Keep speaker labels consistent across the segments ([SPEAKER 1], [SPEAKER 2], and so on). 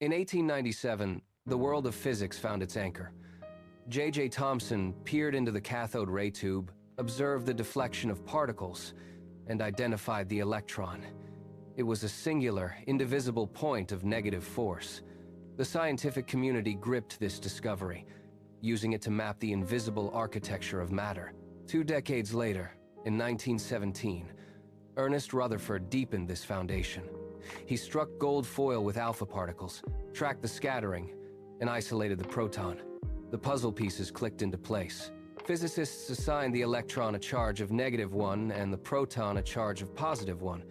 [SPEAKER 1] In 1897, the world of physics found its anchor. J.J. Thomson peered into the cathode ray tube, observed the deflection of particles, and identified the electron. It was a singular, indivisible point of negative force. The scientific community gripped this discovery, using it to map the invisible architecture of matter. 2 decades later, in 1917, Ernest Rutherford deepened this foundation. He struck gold foil with alpha particles, tracked the scattering, and isolated the proton. The puzzle pieces clicked into place. Physicists assigned the electron a charge of -1 and the proton a charge of +1.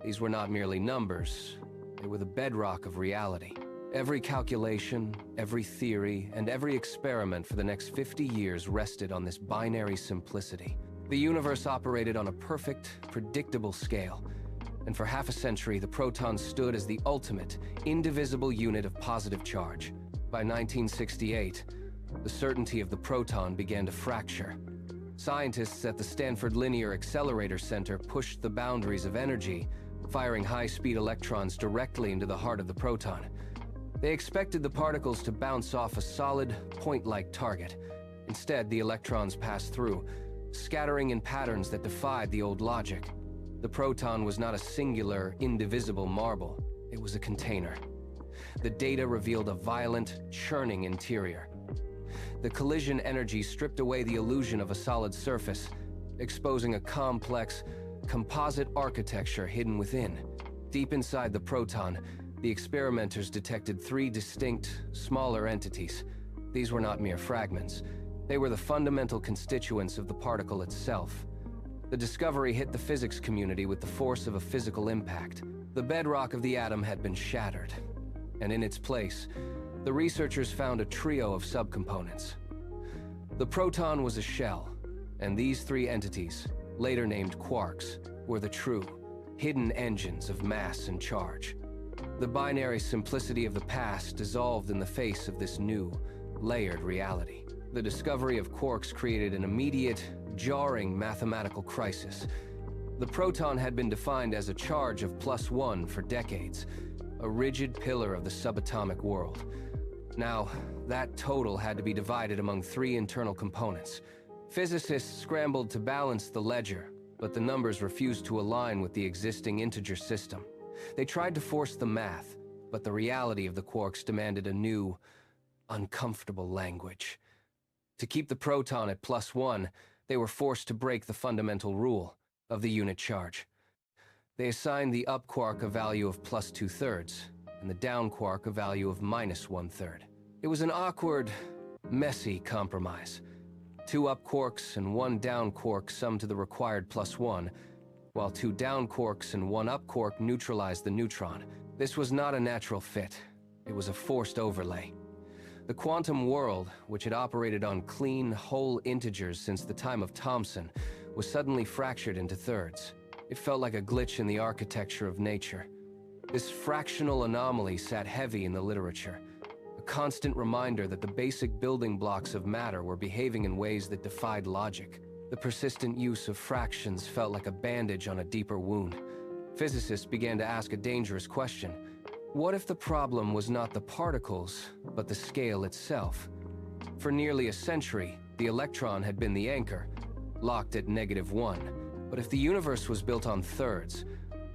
[SPEAKER 1] These were not merely numbers, they were the bedrock of reality. Every calculation, every theory, and every experiment for the next 50 years rested on this binary simplicity. The universe operated on a perfect, predictable scale, and for half a century the proton stood as the ultimate, indivisible unit of positive charge. By 1968, the certainty of the proton began to fracture. Scientists at the Stanford Linear Accelerator Center pushed the boundaries of energy, firing high-speed electrons directly into the heart of the proton. They expected the particles to bounce off a solid, point-like target. Instead, the electrons passed through, scattering in patterns that defied the old logic. The proton was not a singular, indivisible marble. It was a container. The data revealed a violent, churning interior. The collision energy stripped away the illusion of a solid surface, exposing a complex, composite architecture hidden within. Deep inside the proton, the experimenters detected 3 distinct, smaller entities. These were not mere fragments. They were the fundamental constituents of the particle itself. The discovery hit the physics community with the force of a physical impact. The bedrock of the atom had been shattered, and in its place, the researchers found a trio of subcomponents. The proton was a shell, and these 3 entities, later named quarks, were the true, hidden engines of mass and charge. The binary simplicity of the past dissolved in the face of this new, layered reality. The discovery of quarks created an immediate, jarring mathematical crisis. The proton had been defined as a charge of +1 for decades, a rigid pillar of the subatomic world. Now, that total had to be divided among 3 internal components. Physicists scrambled to balance the ledger, but the numbers refused to align with the existing integer system. They tried to force the math, but the reality of the quarks demanded a new, uncomfortable language. To keep the proton at +1, they were forced to break the fundamental rule of the unit charge. They assigned the up quark a value of +2/3, and the down quark a value of -1/3. It was an awkward, messy compromise. 2 up quarks and 1 down quark summed to the required +1, while 2 down quarks and 1 up quark neutralized the neutron. This was not a natural fit. It was a forced overlay. The quantum world, which had operated on clean, whole integers since the time of Thomson, was suddenly fractured into thirds. It felt like a glitch in the architecture of nature. This fractional anomaly sat heavy in the literature, a constant reminder that the basic building blocks of matter were behaving in ways that defied logic. The persistent use of fractions felt like a bandage on a deeper wound. Physicists began to ask a dangerous question. What if the problem was not the particles, but the scale itself? For nearly a century, the electron had been the anchor, locked at -1. But if the universe was built on thirds,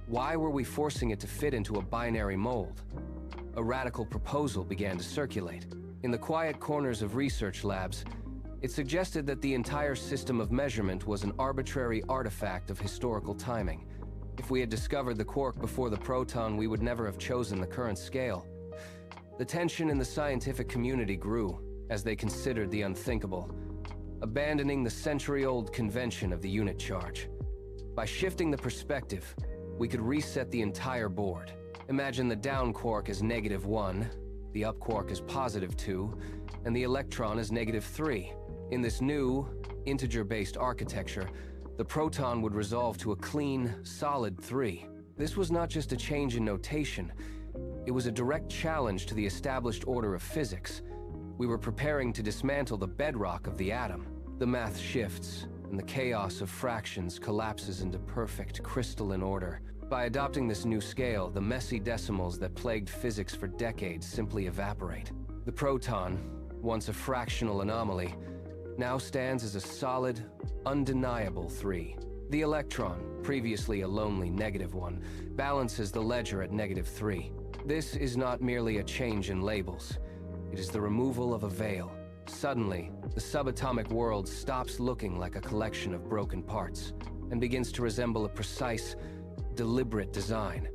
[SPEAKER 1] why were we forcing it to fit into a binary mold? A radical proposal began to circulate. In the quiet corners of research labs, it suggested that the entire system of measurement was an arbitrary artifact of historical timing. If we had discovered the quark before the proton, we would never have chosen the current scale. The tension in the scientific community grew as they considered the unthinkable, abandoning the century-old convention of the unit charge. By shifting the perspective, we could reset the entire board. Imagine the down quark as -1, the up quark as +2, and the electron as -3. In this new, integer-based architecture, the proton would resolve to a clean, solid 3. This was not just a change in notation. It was a direct challenge to the established order of physics. We were preparing to dismantle the bedrock of the atom. The math shifts, and the chaos of fractions collapses into perfect, crystalline order. By adopting this new scale, the messy decimals that plagued physics for decades simply evaporate. The proton, once a fractional anomaly, now stands as a solid, undeniable 3. The electron, previously a lonely -1, balances the ledger at -3. This is not merely a change in labels. It is the removal of a veil. Suddenly, the subatomic world stops looking like a collection of broken parts and begins to resemble a precise, deliberate design.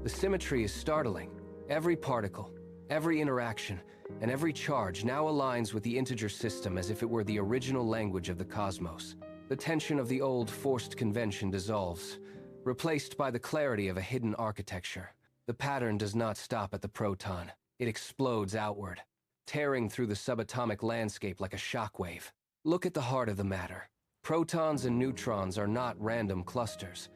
[SPEAKER 1] The symmetry is startling. Every particle, every interaction, and every charge now aligns with the integer system as if it were the original language of the cosmos. The tension of the old forced convention dissolves, replaced by the clarity of a hidden architecture. The pattern does not stop at the proton. It explodes outward, tearing through the subatomic landscape like a shockwave. Look at the heart of the matter. Protons and neutrons are not random clusters.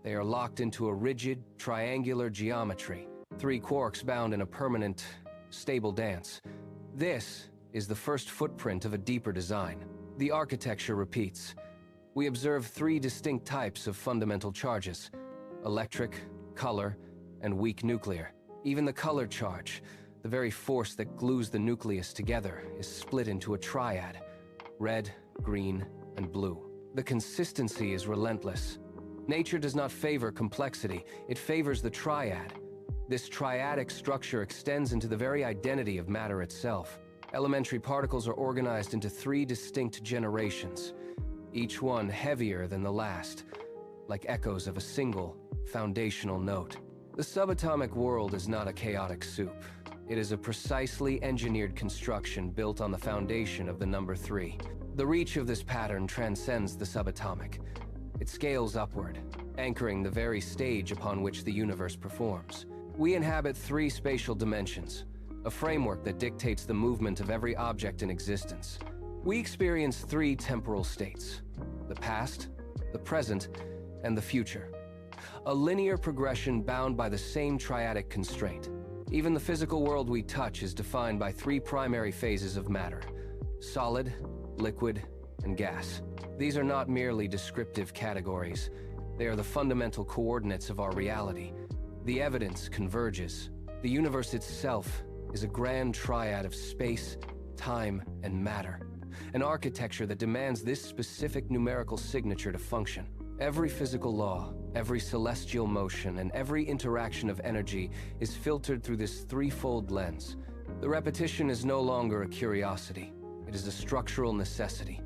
[SPEAKER 1] They are locked into a rigid, triangular geometry, 3 quarks bound in a permanent, stable dance. This is the first footprint of a deeper design. The architecture repeats. We observe 3 distinct types of fundamental charges: electric, color, and weak nuclear. Even the color charge, the very force that glues the nucleus together, is split into a triad: red, green, and blue. The consistency is relentless. Nature does not favor complexity, it favors the triad. This triadic structure extends into the very identity of matter itself. Elementary particles are organized into 3 distinct generations, each one heavier than the last, like echoes of a single, foundational note. The subatomic world is not a chaotic soup. It is a precisely engineered construction built on the foundation of the number 3. The reach of this pattern transcends the subatomic. It scales upward, anchoring the very stage upon which the universe performs. We inhabit 3 spatial dimensions, a framework that dictates the movement of every object in existence. We experience 3 temporal states: the past, the present, and the future. A linear progression bound by the same triadic constraint. Even the physical world we touch is defined by 3 primary phases of matter: solid, liquid, and gas. These are not merely descriptive categories. They are the fundamental coordinates of our reality. The evidence converges. The universe itself is a grand triad of space, time, and matter. An architecture that demands this specific numerical signature to function. Every physical law, every celestial motion, and every interaction of energy is filtered through this 3-fold lens. The repetition is no longer a curiosity. It is a structural necessity.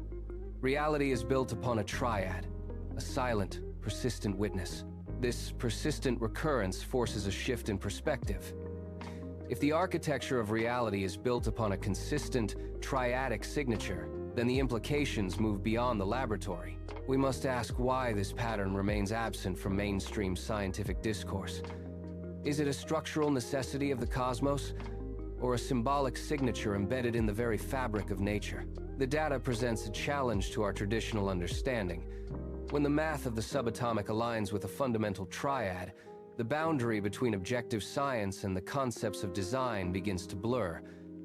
[SPEAKER 1] Reality is built upon a triad, a silent, persistent witness. This persistent recurrence forces a shift in perspective. If the architecture of reality is built upon a consistent, triadic signature, then the implications move beyond the laboratory. We must ask why this pattern remains absent from mainstream scientific discourse. Is it a structural necessity of the cosmos, or a symbolic signature embedded in the very fabric of nature? The data presents a challenge to our traditional understanding. When the math of the subatomic aligns with a fundamental triad, the boundary between objective science and the concepts of design begins to blur.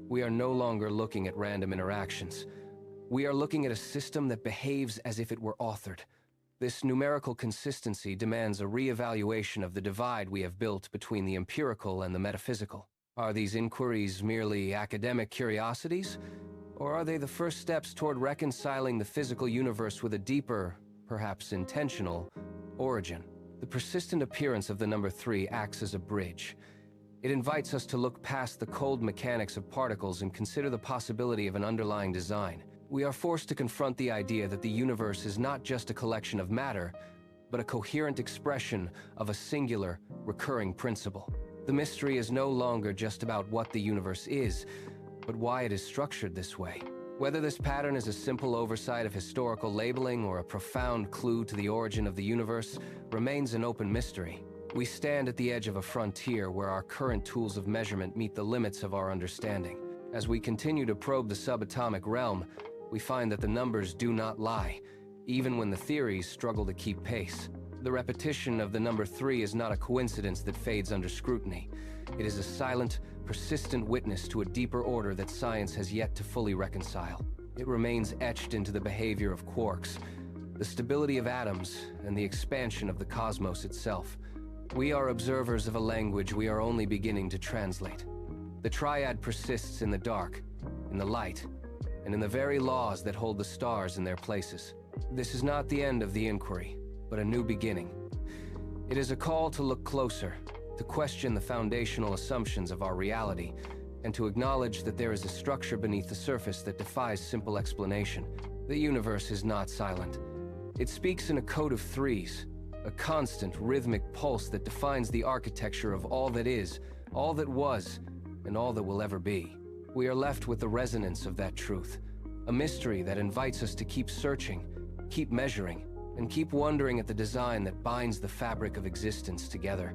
[SPEAKER 1] We are no longer looking at random interactions. We are looking at a system that behaves as if it were authored. This numerical consistency demands a re-evaluation of the divide we have built between the empirical and the metaphysical. Are these inquiries merely academic curiosities? Or are they the first steps toward reconciling the physical universe with a deeper, perhaps intentional, origin? The persistent appearance of the number 3 acts as a bridge. It invites us to look past the cold mechanics of particles and consider the possibility of an underlying design. We are forced to confront the idea that the universe is not just a collection of matter, but a coherent expression of a singular, recurring principle. The mystery is no longer just about what the universe is, but why it is structured this way. Whether this pattern is a simple oversight of historical labeling or a profound clue to the origin of the universe remains an open mystery. We stand at the edge of a frontier where our current tools of measurement meet the limits of our understanding. As we continue to probe the subatomic realm, we find that the numbers do not lie, even when the theories struggle to keep pace. The repetition of the number 3 is not a coincidence that fades under scrutiny. It is a silent, persistent witness to a deeper order that science has yet to fully reconcile. It remains etched into the behavior of quarks, the stability of atoms, and the expansion of the cosmos itself. We are observers of a language we are only beginning to translate. The Triad persists in the dark, in the light, and in the very laws that hold the stars in their places. This is not the end of the inquiry, but a new beginning. It is a call to look closer, to question the foundational assumptions of our reality, and to acknowledge that there is a structure beneath the surface that defies simple explanation. The universe is not silent. It speaks in a code of threes, a constant, rhythmic pulse that defines the architecture of all that is, all that was, and all that will ever be. We are left with the resonance of that truth, a mystery that invites us to keep searching, keep measuring, and keep wondering at the design that binds the fabric of existence together.